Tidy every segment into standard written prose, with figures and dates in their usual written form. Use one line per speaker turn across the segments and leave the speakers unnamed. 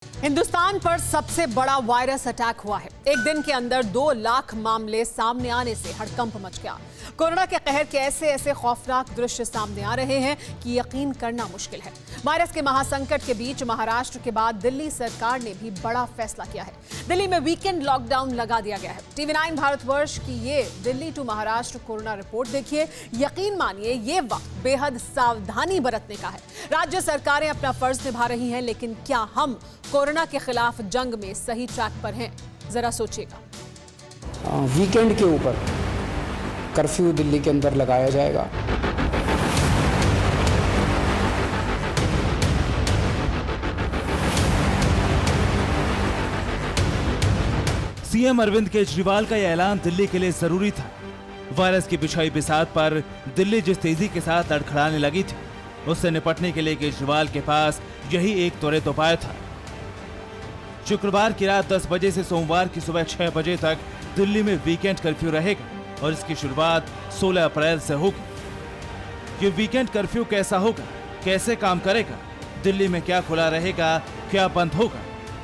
हिंदुस्तान पर सबसे बड़ा वायरस अटैक हुआ है। एक दिन के अंदर 2 लाख मामले सामने आने से हड़कंप मच गया। कोरोना के कहर के ऐसे ऐसे खौफनाक दृश्य सामने आ रहे हैं कि यकीन करना मुश्किल है। वायरस के महासंकट के बीच महाराष्ट्र के बाद दिल्ली सरकार ने भी बड़ा फैसला किया है। दिल्ली में वीकेंड लॉकडाउन लगा दिया गया है। TV9 भारतवर्ष की ये Delhi to Maharashtra corona report देखिए। यकीन मानिए ये वक्त बेहद सावधानी बरतने का है। राज्य सरकारें अपना फर्ज निभा रही हैं, लेकिन क्या हम कोरोना के खिलाफ जंग में सही ट्रैक पर हैं? जरा सोचिएगा।
वीकेंड के ऊपर कर्फ्यू दिल्ली के अंदर लगाया जाएगा।
सीएम अरविंद केजरीवाल का यह ऐलान दिल्ली के लिए जरूरी था। वायरस की बिछाई बिसात पर दिल्ली जिस तेजी के साथ लड़खड़ाने लगी थी, उससे निपटने के लिए केजरीवाल के पास यही एक त्वरित उपाय था। शुक्रवार की रात 10 बजे से सोमवार की सुबह 6 बजे तक दिल्ली में वीकेंड कर्फ्यू रहेगा और इसकी शुरुआत 16 अप्रैल से होगी। ये वीकेंड कर्फ्यू कैसा होगा, कैसे काम करेगा, दिल्ली में क्या खुला रहेगा, क्या बंद होगा,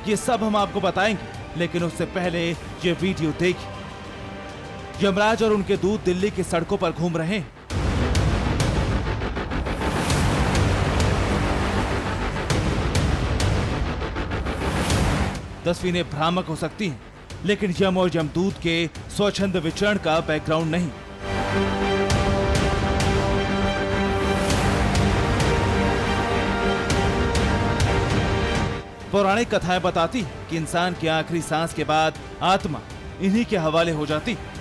ये सब हम आपको बताएंगे। लेकिन उससे पहले ये वीडियो देखिए। यमराज और उनके दूत दिल्ली की सड़कों पर घूम रहे हैं। तस्वीरें भ्रामक हो सकती हैं, लेकिन यम और यमदूत के स्वच्छंद विचरण का बैकग्राउंड नहीं। पौराणिक कथाएं बताती हैं कि इंसान की आखिरी सांस के बाद आत्मा इन्हीं के हवाले हो जाती है।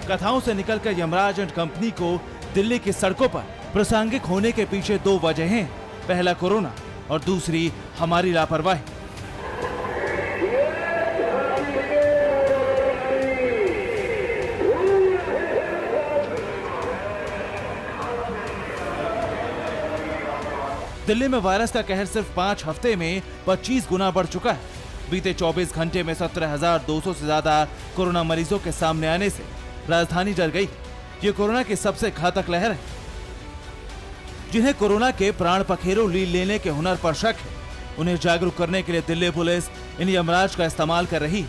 कथाओं से निकलकर यमराज एंड कंपनी को दिल्ली की सड़कों पर प्रासंगिक होने के पीछे 2 वजह हैं। पहला कोरोना और दूसरी हमारी लापरवाही। दिल्ली में वायरस का कहर सिर्फ 5 हफ्ते में 25 गुना बढ़ चुका है। बीते 24 घंटे में 17,200 से ज्यादा कोरोना मरीजों के सामने आने से राजधानी डर गई। ये कोरोना की सबसे घातक लहर है। जिन्हें कोरोना के प्राण पखेरु लेने के हुनर पर शक है, उन्हें जागरूक करने के लिए दिल्ली पुलिस इन यमराज का इस्तेमाल कर रही है।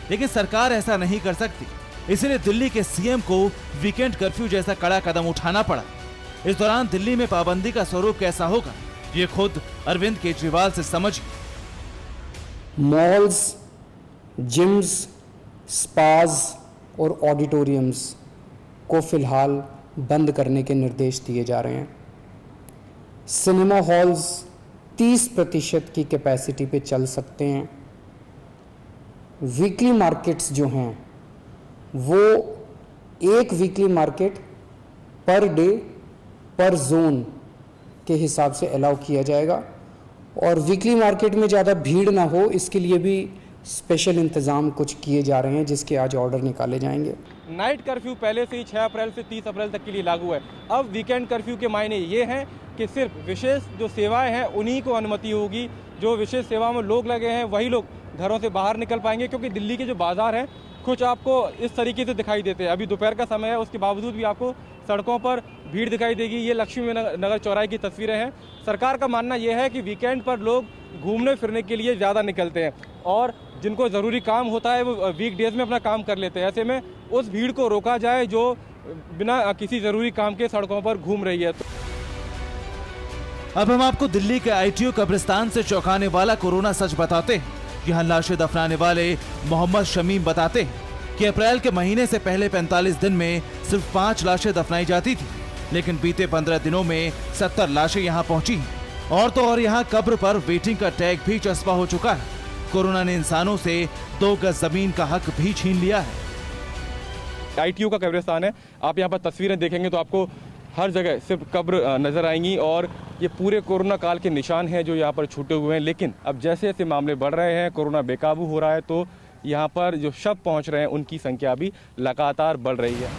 लेकिन सरकार ऐसा नहीं कर सकती, इसलिए दिल्ली के सीएम को वीकेंड कर्फ्यू जैसा कड़ा कदम उठाना पड़ा। इस दौरान दिल्ली में पाबंदी का स्वरूप कैसा होगा, ये खुद अरविंद केजरीवाल से समझिए।
मॉल्स, जिम्स, स्पाज और ऑडिटोरियम्स को फिलहाल बंद करने के निर्देश दिए जा रहे हैं। सिनेमा हॉल्स 30% की कैपेसिटी पे चल सकते हैं। वीकली मार्केट्स जो हैं वो एक वीकली मार्केट पर डे पर जोन के हिसाब से अलाउ किया जाएगा और वीकली मार्केट में ज़्यादा भीड़ ना हो, इसके लिए भी स्पेशल इंतज़ाम कुछ किए जा रहे हैं, जिसके आज ऑर्डर निकाले जाएंगे।
नाइट कर्फ्यू पहले से ही 6 अप्रैल से 30 अप्रैल तक के लिए लागू है। अब वीकेंड कर्फ्यू के मायने ये हैं कि सिर्फ विशेष जो सेवाएं हैं उन्हीं को अनुमति होगी। जो विशेष सेवा में लोग लगे हैं वही लोग घरों से बाहर निकल पाएंगे, क्योंकि दिल्ली के जो बाजार हैं कुछ आपको इस तरीके से दिखाई देते हैं। अभी दोपहर का समय है, उसके बावजूद भी आपको सड़कों पर भीड़ दिखाई देगी। ये लक्ष्मी नगर चौराहे की तस्वीरें हैं। सरकार का मानना यह है कि वीकेंड पर लोग घूमने फिरने के लिए ज़्यादा निकलते हैं और जिनको ज़रूरी काम होता है वो वीक डेज में अपना काम कर लेते हैं। ऐसे में उस भीड़ को रोका जाए जो बिना किसी ज़रूरी काम के सड़कों पर घूम रही है।
अब हम आपको दिल्ली के ITO कब्रिस्तान से चौंकाने वाला कोरोना सच बताते हैं। यहाँ लाशें दफनाने वाले मोहम्मद शमीम बताते हैं कि अप्रैल के महीने से पहले 45 दिन में सिर्फ 5 लाशें दफनाई जाती थी, लेकिन बीते 15 दिनों में 70 लाशें यहाँ पहुंची हैं। और तो और यहाँ कब्र पर वेटिंग का टैग भी चस्पा हो चुका है। कोरोना ने इंसानों से 2 गज जमीन का हक भी छीन लिया है।
ITO का कब्रिस्तान है। आप यहाँ पर तस्वीरें देखेंगे तो आपको हर जगह सिर्फ कब्र नजर आएंगी और ये पूरे कोरोना काल के निशान हैं जो यहाँ पर छूटे हुए हैं। लेकिन अब जैसे जैसे मामले बढ़ रहे हैं, कोरोना बेकाबू हो रहा है, तो यहाँ पर जो शव पहुँच रहे हैं उनकी संख्या भी लगातार बढ़ रही है।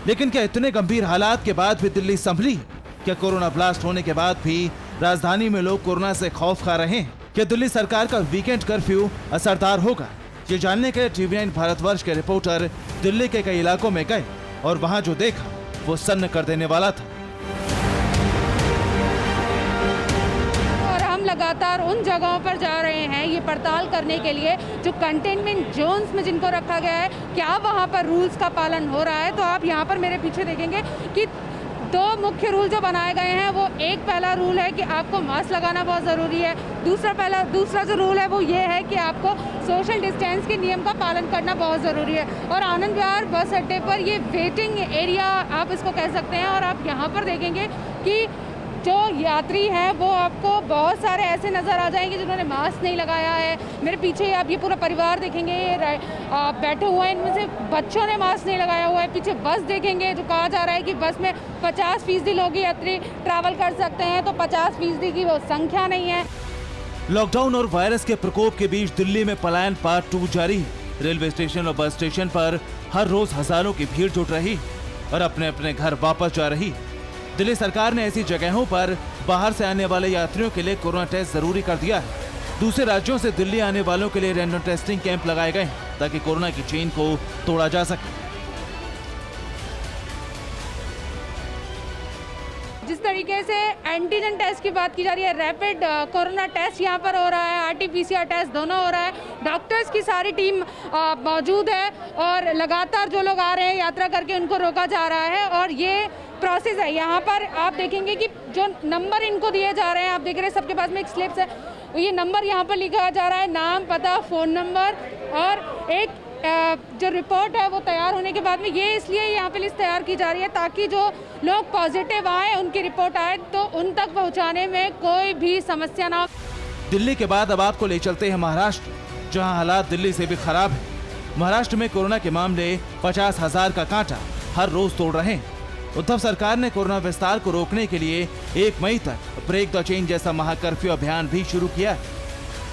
लेकिन क्या इतने गंभीर हालात के बाद भी दिल्ली संभली? क्या कोरोना ब्लास्ट होने के बाद भी राजधानी में लोग कोरोना से खौफ खा रहे हैं? क्या दिल्ली सरकार का वीकेंड कर्फ्यू असरदार होगा? ये जानने के लिए TV9 भारतवर्ष के रिपोर्टर दिल्ली के कई इलाकों में गए और वहां जो देखा वो सन्न कर देने वाला था।
और हम लगातार उन जगहों पर जा रहे हैं ये पड़ताल करने के लिए जो कंटेनमेंट जोन्स में जिनको रखा गया है, क्या वहाँ पर रूल्स का पालन हो रहा है। तो आप यहाँ पर मेरे पीछे देखेंगे कि दो मुख्य रूल जो बनाए गए हैं वो एक पहला रूल है कि आपको मास्क लगाना बहुत ज़रूरी है। दूसरा जो रूल है वो ये है कि आपको सोशल डिस्टेंस के नियम का पालन करना बहुत ज़रूरी है। और आनंद विहार बस अड्डे पर ये वेटिंग एरिया आप इसको कह सकते हैं। और आप यहाँ पर देखेंगे कि जो यात्री हैं वो आपको बहुत सारे ऐसे नज़र आ जाएंगे जिन्होंने मास्क नहीं लगाया है। मेरे पीछे आप ये पूरा परिवार देखेंगे, बैठे हुए हैं, इनमें से बच्चों ने मास्क नहीं लगाया हुआ है। पीछे बस देखेंगे जो कहा जा रहा है कि बस में 50% लोग यात्री ट्रैवल कर सकते हैं, तो 50% की वो संख्या नहीं है।
लॉकडाउन और वायरस के प्रकोप के बीच दिल्ली में पलायन पार्ट 2 जारी है। रेलवे स्टेशन और बस स्टेशन पर हर रोज हजारों की भीड़ जुट रही और अपने अपने घर वापस जा रही। दिल्ली सरकार ने ऐसी जगहों पर बाहर से आने वाले यात्रियों के लिए कोरोना टेस्ट जरूरी कर दिया है। दूसरे राज्यों से दिल्ली आने वालों के लिए रैंडम टेस्टिंग कैंप लगाए गए हैं ताकि कोरोना की चेन को तोड़ा जा सके।
जिस तरीके से एंटीजन टेस्ट की बात की जा रही है, रैपिड कोरोना टेस्ट यहाँ पर हो रहा है, RT-PCR टेस्ट दोनों हो रहा है। डॉक्टर्स की सारी टीम मौजूद है और लगातार जो लोग आ रहे हैं यात्रा करके उनको रोका जा रहा है। और ये प्रोसेस है। यहाँ पर आप देखेंगे कि जो नंबर इनको दिए जा रहे हैं, आप देख रहे हैं सबके पास में एक स्लिप्स है, ये नंबर यहाँ पर लिखा जा रहा है, नाम, पता, फ़ोन नंबर। और एक जो रिपोर्ट है वो तैयार होने के बाद में ये इसलिए यहाँ पे लिस्ट तैयार की जा रही है ताकि जो लोग पॉजिटिव आए उनकी रिपोर्ट आए तो उन तक पहुँचाने में कोई भी समस्या ना हो।
दिल्ली के बाद अब आपको ले चलते हैं महाराष्ट्र, जहां हालात दिल्ली से भी खराब है। महाराष्ट्र में कोरोना के मामले 50,000 का कांटा हर रोज तोड़ रहे हैं। उद्धव सरकार ने कोरोना विस्तार को रोकने के लिए 1 मई तक ब्रेक द चेन जैसा महाकर्फ्यू अभियान भी शुरू किया है।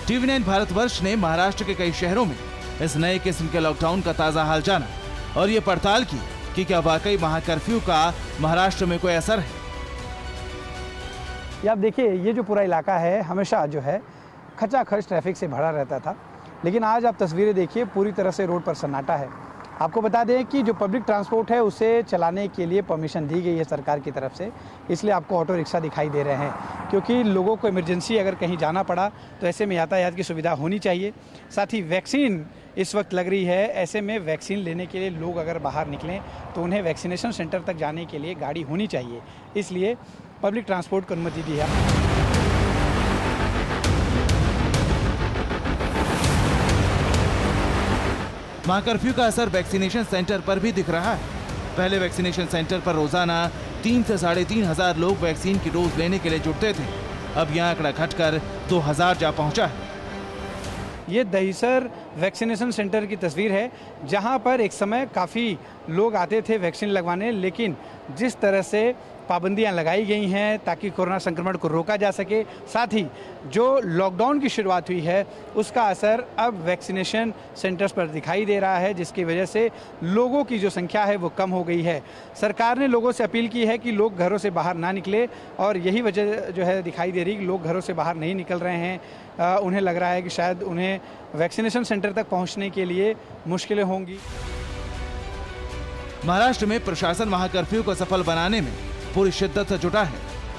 TV9 भारतवर्ष ने महाराष्ट्र के कई शहरों में इस नए किस्म के लॉकडाउन का ताजा हाल जाना और ये पड़ताल की कि क्या वाकई महाकर्फ्यू का महाराष्ट्र में कोई असर है।
ये आप देखिए, ये जो पूरा इलाका है हमेशा जो है खचाखच ट्रैफिक से भरा रहता था, लेकिन आज आप तस्वीरें देखिए, पूरी तरह से रोड पर सन्नाटा है। आपको बता दें कि जो पब्लिक ट्रांसपोर्ट है उसे चलाने के लिए परमिशन दी गई है सरकार की तरफ से, इसलिए आपको ऑटो रिक्शा दिखाई दे रहे हैं, क्योंकि लोगों को इमरजेंसी अगर कहीं जाना पड़ा तो ऐसे में यातायात की सुविधा होनी चाहिए। साथ ही वैक्सीन इस वक्त लग रही है, ऐसे में वैक्सीन लेने के लिए लोग अगर बाहर निकलें तो उन्हें वैक्सीनेशन सेंटर तक जाने के लिए गाड़ी होनी चाहिए, इसलिए पब्लिक ट्रांसपोर्ट को अनुमति दी है।
महाकर्फ्यू का असर वैक्सीनेशन सेंटर पर भी दिख रहा है। पहले वैक्सीनेशन सेंटर पर रोजाना 3 से 3,500 लोग वैक्सीन की डोज लेने के लिए जुटते थे। अब यह आंकड़ा घटकर 2,000 जा पहुंचा है।
ये दहीसर वैक्सीनेशन सेंटर की तस्वीर है, जहां पर एक समय काफ़ी लोग आते थे वैक्सीन लगवाने, लेकिन जिस तरह से पाबंदियां लगाई गई हैं ताकि कोरोना संक्रमण को रोका जा सके, साथ ही जो लॉकडाउन की शुरुआत हुई है उसका असर अब वैक्सीनेशन सेंटर्स पर दिखाई दे रहा है, जिसकी वजह से लोगों की जो संख्या है वो कम हो गई है। सरकार ने लोगों से अपील की है कि लोग घरों से बाहर ना निकले और यही वजह जो है दिखाई दे रही कि लोग घरों से बाहर नहीं निकल रहे हैं। उन्हें लग रहा है कि शायद उन्हें वैक्सीनेशन सेंटर तक पहुँचने के लिए मुश्किलें होंगी।
महाराष्ट्र में प्रशासन महाकर्फ्यू को सफल बनाने में पूरी शिद्दत से जुटा है।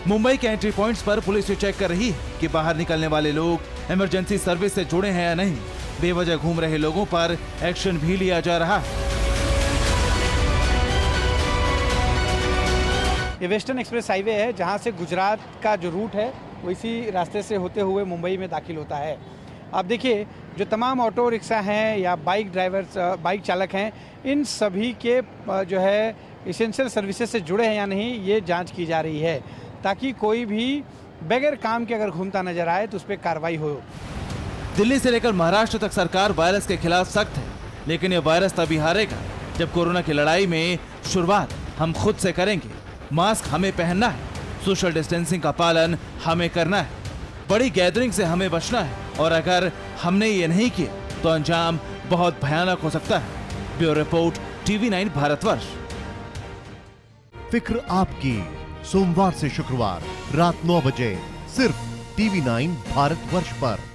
मुंबई के एंट्री पॉइंट्स पर पुलिस ये चेक कर रही है कि बाहर निकलने वाले लोग इमरजेंसी सर्विस से जुड़े हैं या नहीं। बेवजह घूम रहे लोगों पर एक्शन भी लिया जा रहा है।
ये वेस्टर्न एक्सप्रेस हाईवे है, जहां से गुजरात का जो रूट है वो इसी रास्ते से होते हुए मुंबई में दाखिल होता है। आप देखिए, जो तमाम ऑटो रिक्शा हैं या बाइक ड्राइवर्स, बाइक चालक हैं, इन सभी के जो है इसेंशियल सर्विसेज से जुड़े हैं या नहीं, ये जांच की जा रही है ताकि कोई भी बगैर काम के अगर घूमता नजर आए तो उस पर कार्रवाई हो।
दिल्ली से लेकर महाराष्ट्र तक सरकार वायरस के खिलाफ सख्त है, लेकिन ये वायरस तभी हारेगा जब कोरोना की लड़ाई में शुरुआत हम खुद से करेंगे। मास्क हमें पहनना है, सोशल डिस्टेंसिंग का पालन हमें करना है, बड़ी गैदरिंग से हमें बचना है और अगर हमने ये नहीं किया तो अंजाम बहुत भयानक हो सकता है। Bureau report, TV9 Bharatvarsh.
फिक्र आपकी, सोमवार से शुक्रवार रात 9 बजे सिर्फ TV9 भारतवर्ष पर।